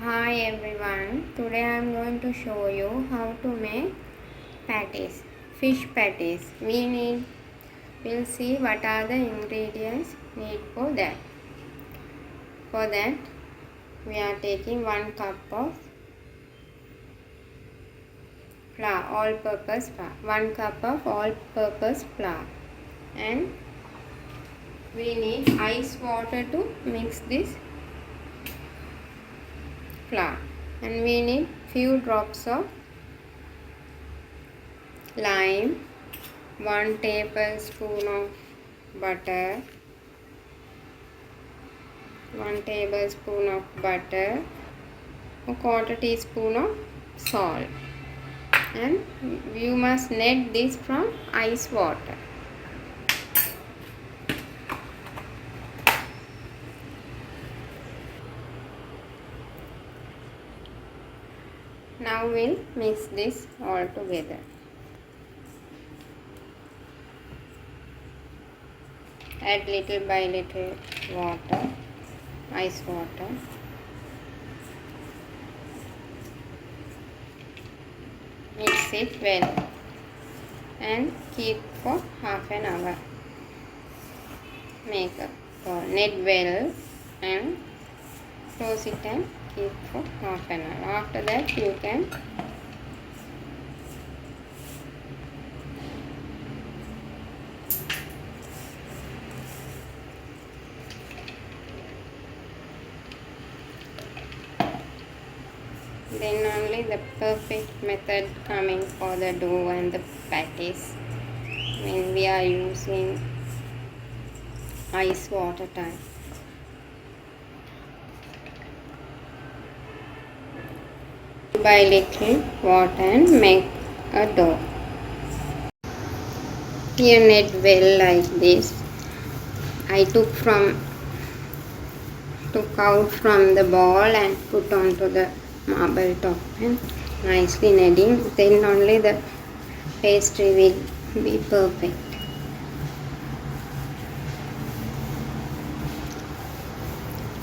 Hi everyone, today I am going to show you how to make patties, fish patties. We'll see what are the ingredients need for that. For that, we are taking 1 cup of flour, all-purpose flour, 1 cup of all-purpose flour, and we need ice water to mix this flour, and we need few drops of lime, 1 tablespoon of butter, 1 tablespoon of butter, a quarter teaspoon of salt, and you must knead this from ice water. Now we'll mix this all together. Add little by little water, ice water. Mix it well and keep for half an hour. Make a knead well and close it and keep for half an hour. After that you can then only the perfect method coming for the dough and the patties when we are using ice water type. By little water and make a dough. Here knead well like this. I took out from the ball and put onto the marble top and nicely kneading, then only the pastry will be perfect.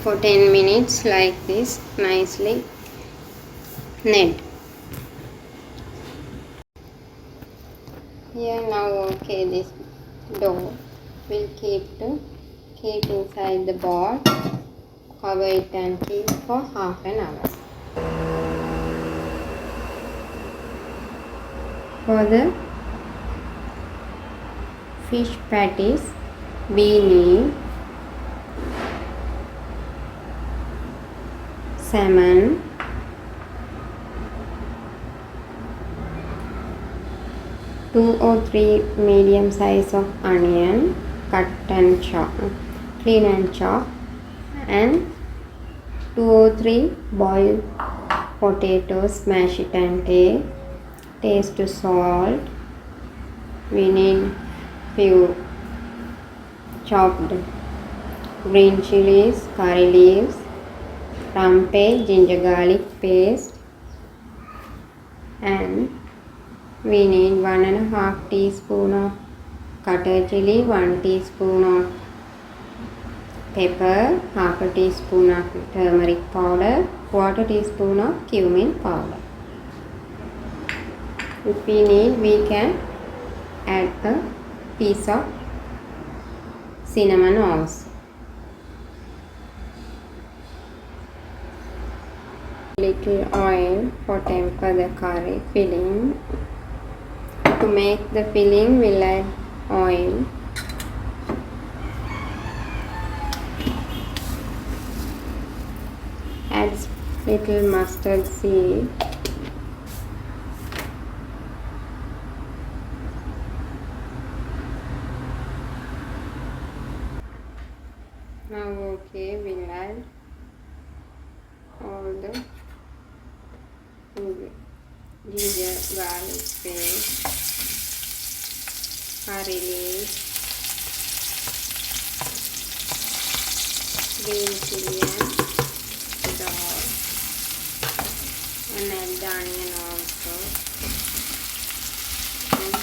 For 10 minutes like this, nicely knead. Here now okay, this dough will keep inside the ball, cover it and keep for half an hour. For the fish patties, we need salmon, two or three medium size of onion, cut and chop, clean and chop, and 2 or 3 boiled potatoes, mash it and take. Taste to salt. We need few chopped green chilies, curry leaves, rum paste, ginger garlic paste, and we need 1.5 teaspoon of cutter chili, 1 teaspoon of pepper, half a teaspoon of turmeric powder, quarter teaspoon of cumin powder. If we need, we can add a piece of cinnamon also. Little oil for temper the curry filling. To make the filling, we'll add oil. Add little mustard seed. Now okay, we'll add all the ginger garlic paste, curry leaves, green chili and dal, and add the onion also, and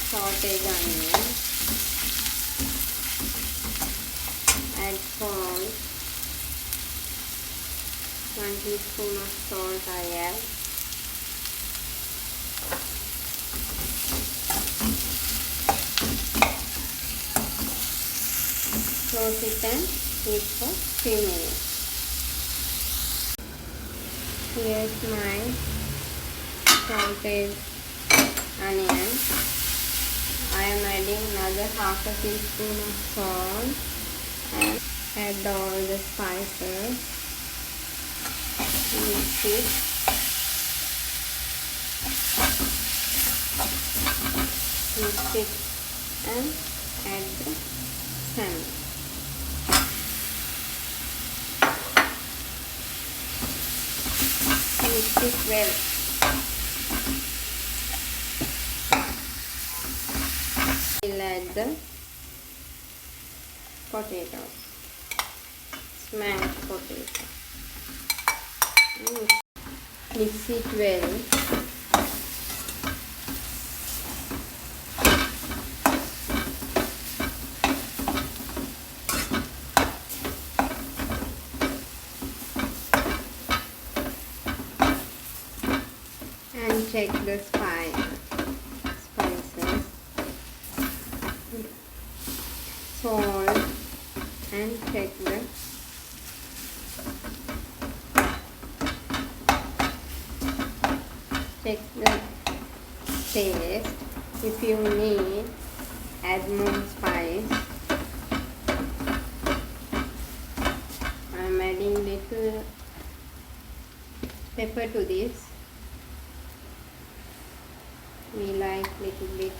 sauteed onion, add salt, 1 teaspoon of salt I add. Close it and keep for 3 minutes. Here's my salted onion. I am adding another half a teaspoon of salt and add all the spices. Mix it. Mix it and add the salmon. Mix it well. We'll add the potatoes, smashed potato. Mix it well. And check the spices, salt, and check the taste. If you need, add more spice. I am adding little pepper to this. We like little bit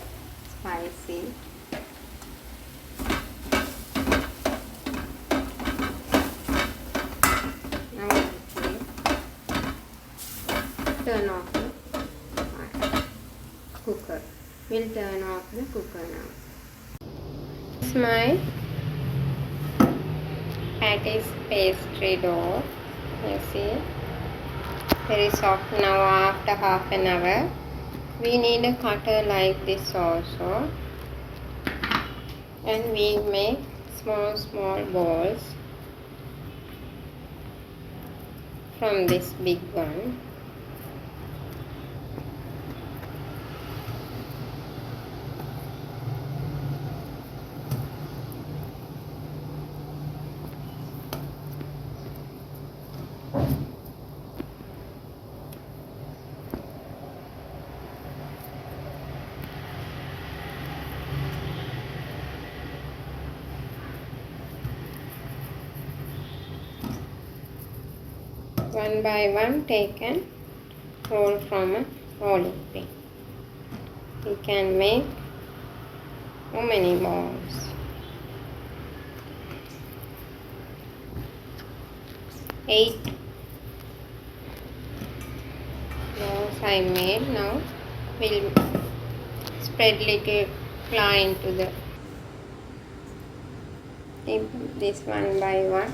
spicy. Now turn off the cooker. We'll turn off the cooker now. This is my patties pastry dough. You see, very soft. Now after half an hour, we need a cutter like this also, and we make small balls from this big one. One by one take and roll from a rolling pin. You can make so many balls. Eight balls I made. Now we'll spread little flour into the dip this one by one.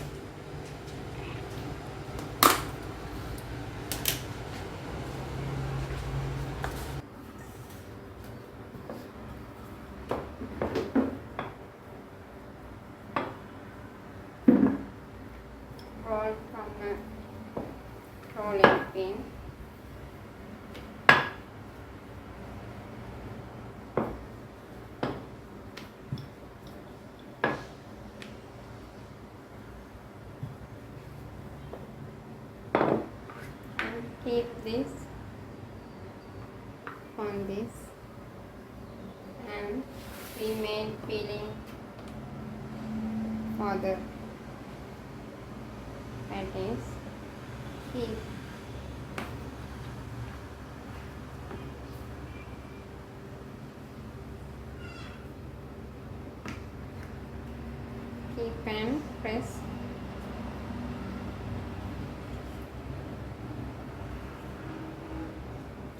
Roll from the rolling pin. And keep this on this, and we made filling for the patties. Keep and press.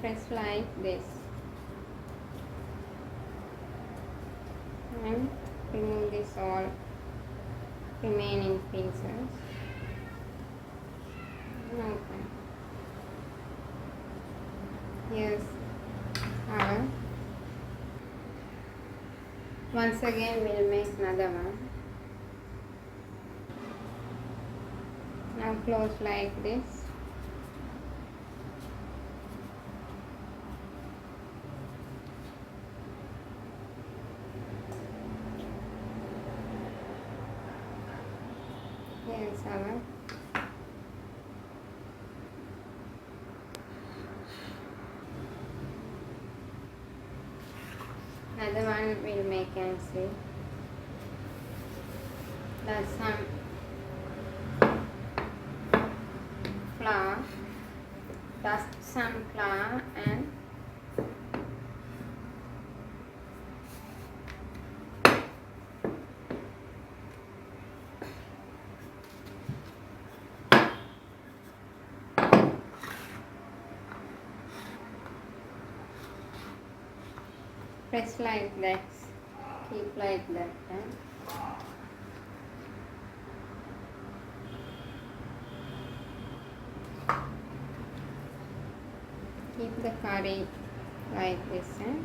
Press like this and remove this all remaining pieces. Open. Here's our. Once again we'll make another one. Now close like this. Here's our another one we'll make and see. That's some flour, dust some flour and press like that, keep like that. Keep the curry like this and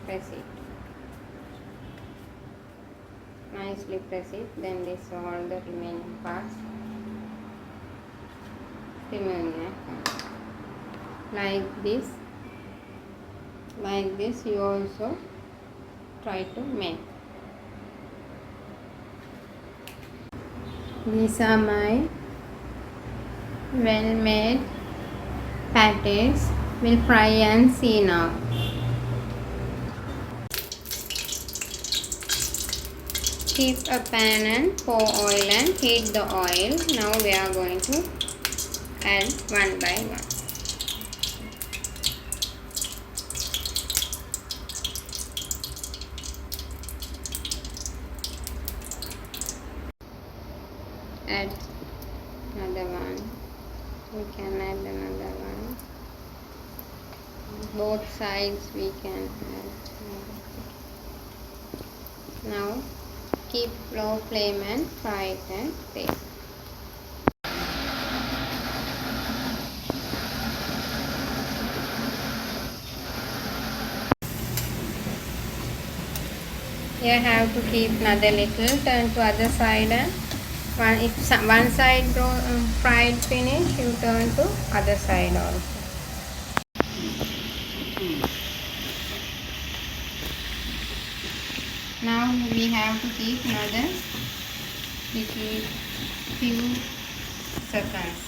press it. Nicely press it, then this all the remaining parts. Remove like this. Like this you also try to make. These are my well made patties. We'll fry and see now. Keep a pan and pour oil and heat the oil. Now we are going to add one by one. Add another one. We can add another one. Both sides we can add. Now keep low flame and fry it and bake. You have to keep another little, turn to other side, and if one side fried finish, you turn to other side also. Now we have to keep another little few seconds.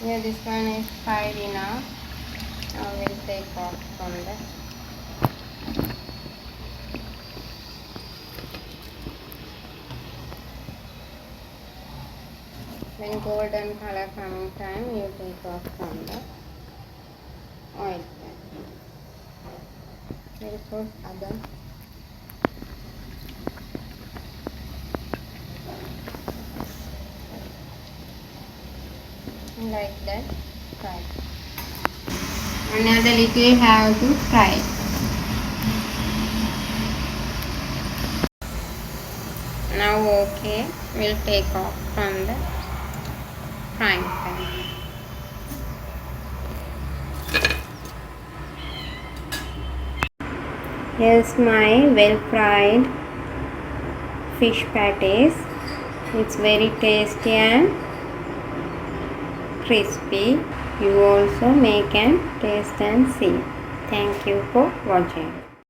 Yeah, this one is fried enough. Now we'll take off from that. When golden color coming time, you take off from the oil pan. We'll put other like that, fry. Another little have to fry. Now okay, we'll take off from the frying pan. Here's my well fried fish patties. It's very tasty and crispy. You also make and taste and see. Thank you for watching.